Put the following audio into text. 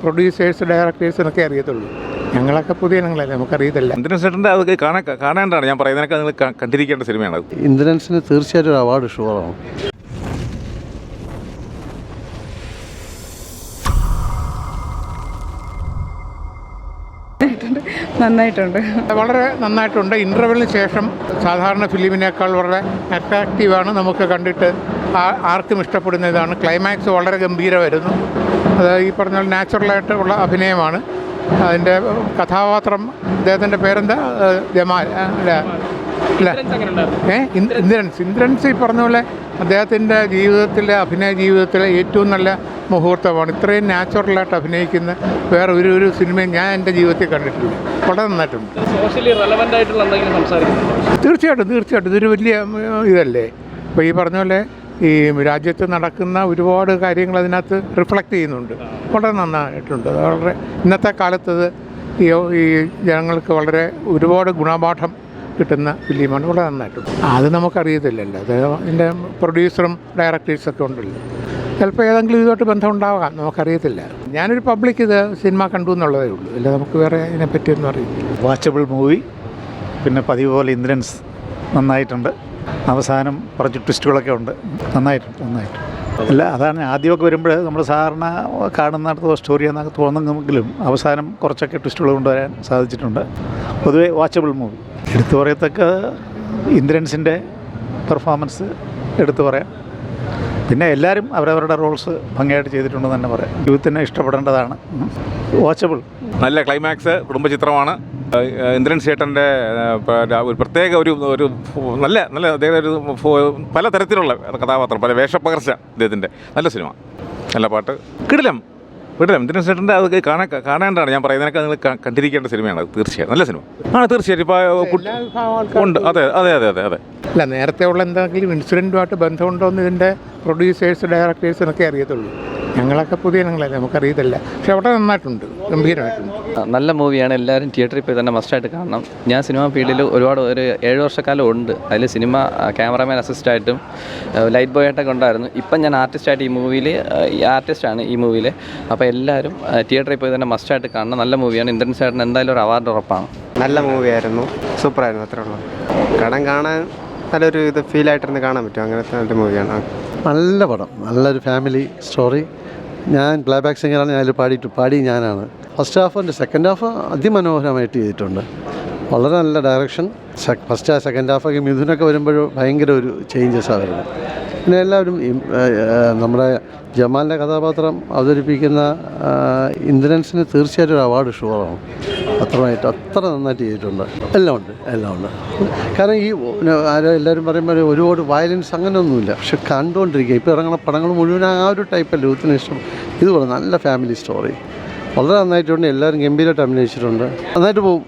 Producers ഡയറക്ടേഴ്സിനൊക്കെ അറിയത്തുള്ളൂ. ഞങ്ങളൊക്കെ പുതിയ ഇനങ്ങളല്ലേ, നമുക്കറിയത്തില്ല. ഇന്ദ്രൻസേട്ടൻ്റെ അത് കാണേണ്ടതാണ്. ഞാൻ പറയുന്നതിനൊക്കെ നിങ്ങൾ കണ്ടിരിക്കേണ്ട സിനിമയാണ്. ഇന്ദ്രൻസിന് തീർച്ചയായിട്ടും ഒരു അവാർഡ് ഷുവറാണ്. നന്നായിട്ടുണ്ട്, വളരെ നന്നായിട്ടുണ്ട്. ഇൻ്റർവെല്ലിന് ശേഷം സാധാരണ ഫിലിമിനേക്കാൾ വളരെ അട്രാക്റ്റീവാണ്. നമുക്ക് കണ്ടിട്ട് ആർക്കും ഇഷ്ടപ്പെടുന്ന ഇതാണ്. ക്ലൈമാക്സ് വളരെ ഗംഭീരമായിരുന്നു. അത് ഈ പറഞ്ഞ നാച്ചുറലായിട്ടുള്ള അഭിനയമാണ്. അതിൻ്റെ കഥാപാത്രം, അദ്ദേഹത്തിൻ്റെ പേരെന്താ, ജമാൽ അല്ല അല്ല ഇന്ദ്രൻസ് ഈ പറഞ്ഞ പോലെ അദ്ദേഹത്തിൻ്റെ ജീവിതത്തിലെ അഭിനയ ജീവിതത്തിലെ ഏറ്റവും നല്ല മുഹൂർത്തമാണ്. ഇത്രയും നാച്ചുറലായിട്ട് അഭിനയിക്കുന്ന വേറെ ഒരു സിനിമയും ഞാൻ എൻ്റെ ജീവിതത്തിൽ കണ്ടിട്ടില്ല. വളരെ നന്നായിട്ടുണ്ട്. തീർച്ചയായിട്ടും ഇതൊരു വലിയ ഇതല്ലേ. ഇപ്പോൾ ഈ പറഞ്ഞ പോലെ ഈ രാജ്യത്ത് നടക്കുന്ന ഒരുപാട് കാര്യങ്ങൾ അതിനകത്ത് റിഫ്ലക്റ്റ് ചെയ്യുന്നുണ്ട്. വളരെ നന്നായിട്ടുണ്ട്. വളരെ ഇന്നത്തെ കാലത്തത് ഈ ജനങ്ങൾക്ക് വളരെ ഒരുപാട് ഗുണപാഠം കിട്ടുന്ന ഫിലിമാണ്. വളരെ നന്നായിട്ടുണ്ട്. അത് നമുക്കറിയത്തില്ലല്ലോ. അത് അതിൻ്റെ പ്രൊഡ്യൂസറും ഡയറക്ടേഴ്സൊക്കെ ഉണ്ടല്ലോ. ചിലപ്പോൾ ഏതെങ്കിലും ഇതുമായിട്ട് ബന്ധം ഉണ്ടാവാം, നമുക്കറിയത്തില്ല. ഞാനൊരു പബ്ലിക് ഇത് സിനിമ കണ്ടു എന്നുള്ളതേ ഉള്ളൂ. അല്ല, നമുക്ക് വേറെ ഇതിനെപ്പറ്റിയൊന്നും അറിയില്ല. Watchable movie. പിന്നെ പതിവ് പോലെ ഇന്ദ്രൻസ് നന്നായിട്ടുണ്ട്. അവസാനം കുറച്ച് ട്വിസ്റ്റുകളൊക്കെ ഉണ്ട്. നന്നായിട്ടുണ്ട്. അല്ല, അതാണ് ആദ്യമൊക്കെ വരുമ്പോൾ നമ്മൾ സാധാരണ കാണുന്നിടത്ത് സ്റ്റോറി എന്നൊക്കെ തോന്നുമെങ്കിലും അവസാനം കുറച്ചൊക്കെ ട്വിസ്റ്റുകൾ കൊണ്ടുവരാൻ സാധിച്ചിട്ടുണ്ട്. പൊതുവെ വാച്ചബിൾ മൂവി. എടുത്തു പറയത്തക്ക ഇന്ദ്രൻസിൻ്റെ പെർഫോമൻസ് എടുത്തു പറയാം. പിന്നെ എല്ലാവരും അവരവരുടെ റോൾസ് ഭംഗിയായിട്ട് ചെയ്തിട്ടുണ്ടെന്ന് തന്നെ പറയാം. യൂത്തിന് ഇഷ്ടപ്പെടേണ്ടതാണ്. വാച്ചബിൾ. നല്ല ക്ലൈമാക്സ്, കുടുംബചിത്രമാണ്. ഇന്ദ്രൻ ചേട്ടൻ്റെ ഒരു പ്രത്യേക ഒരു നല്ല അദ്ദേഹം ഒരു പല തരത്തിലുള്ള കഥാപാത്രം, പല വേഷപ്പകർച്ച അദ്ദേഹത്തിൻ്റെ. നല്ല സിനിമ, നല്ല പാട്ട്, കിടിലം. ഇന്ദ്രൻ ചേട്ടൻ്റെ അത് കാണേണ്ടതാണ്. ഞാൻ പറയുന്നതിനൊക്കെ നിങ്ങൾ കണ്ടിരിക്കേണ്ട സിനിമയാണ്. തീർച്ചയായും നല്ല സിനിമ ആണ്. തീർച്ചയായിട്ടും ഇപ്പോൾ ഉണ്ട്. അതെ. അല്ല, നേരത്തെ ഉള്ള എന്തെങ്കിലും ഇൻസിഡൻറ്റുമായിട്ട് ബന്ധമുണ്ടോ എന്ന് ഇതിൻ്റെ പ്രൊഡ്യൂസേഴ്സ് ഡയറക്ടേഴ്സിനൊക്കെ അറിയത്തുള്ളൂ. ഞങ്ങളൊക്കെ പുതിയ ഇനങ്ങളല്ലേ, നമുക്കറിയത്തില്ല. പക്ഷെ അവിടെ നന്നായിട്ടുണ്ട്, ഗംഭീരമായിട്ടുണ്ട്. നല്ല മൂവിയാണ്. എല്ലാവരും തിയേറ്ററിൽ പോയി തന്നെ മസ്റ്റായിട്ട് കാണണം. ഞാൻ സിനിമ ഫീൽഡിൽ ഒരുപാട് 7 വർഷക്കാലം ഉണ്ട്. അതിൽ സിനിമ ക്യാമറാമാൻ അസിസ്റ്റായിട്ടും ലൈറ്റ് ബോയ് ആയിട്ടൊക്കെ ഉണ്ടായിരുന്നു. ഇപ്പം ഞാൻ ആർട്ടിസ്റ്റായിട്ട് ആർട്ടിസ്റ്റാണ് ഈ മൂവിയിൽ. അപ്പോൾ എല്ലാവരും തിയേറ്ററിൽ പോയി തന്നെ മസ്റ്റായിട്ട് കാണണം. നല്ല മൂവിയാണ്. ഇന്ദ്രൻ ചേട്ടൻ എന്തായാലും ഒരു അവാർഡ് ഉറപ്പാണ്. നല്ല മൂവിയായിരുന്നു, സൂപ്പറായിരുന്നു. അത്രേ ഉള്ളൂ. കാണാൻ നല്ലൊരു ഫീലായിട്ടിരുന്ന് കാണാൻ പറ്റും. അങ്ങനത്തെ ഒരു മൂവിയാണ്. നല്ല പടം, നല്ലൊരു ഫാമിലി സ്റ്റോറി. ഞാൻ പ്ലേബാക്ക് സിംഗറാണ്. ഞാനതിൽ പാടി ഞാനാണ്. ഫസ്റ്റ് ഹാഫ് ഉണ്ട്. സെക്കൻഡ് ഹാഫ് അതിമനോഹരമായിട്ട് ചെയ്തിട്ടുണ്ട്. വളരെ നല്ല ഡയറക്ഷൻ. ഫസ്റ്റ് സെക്കൻഡ് ഹാഫൊക്കെ മിഥുനൊക്കെ വരുമ്പോഴും ഭയങ്കര ഒരു ചേഞ്ചസാണ് വരുന്നത്. പിന്നെ എല്ലാവരും നമ്മുടെ ജമാലിൻ്റെ കഥാപാത്രം അവതരിപ്പിക്കുന്ന ഇന്ദ്രൻസിന് തീർച്ചയായിട്ടും ഒരു അവാർഡ് ഷുവറാണ്. അത്ര നന്നായിട്ട് ചെയ്തിട്ടുണ്ട്. എല്ലാം ഉണ്ട്. കാരണം ഈ എല്ലാവരും പറയുമ്പോൾ ഒരുപാട് വയലൻസ് അങ്ങനെയൊന്നുമില്ല. പക്ഷെ കണ്ടുകൊണ്ടിരിക്കുക ഇപ്പോൾ ഇറങ്ങുന്ന പടങ്ങൾ മുഴുവൻ ആ ഒരു ടൈപ്പല്ല യൂത്തിന് ഇഷ്ടം. ഇതുപോലെ നല്ല ഫാമിലി സ്റ്റോറി വളരെ നന്നായിട്ടുണ്ട്. എല്ലാവരും ഗംഭീരമായിട്ട് അഭിനയിച്ചിട്ടുണ്ട്. നന്നായിട്ട് പോകും.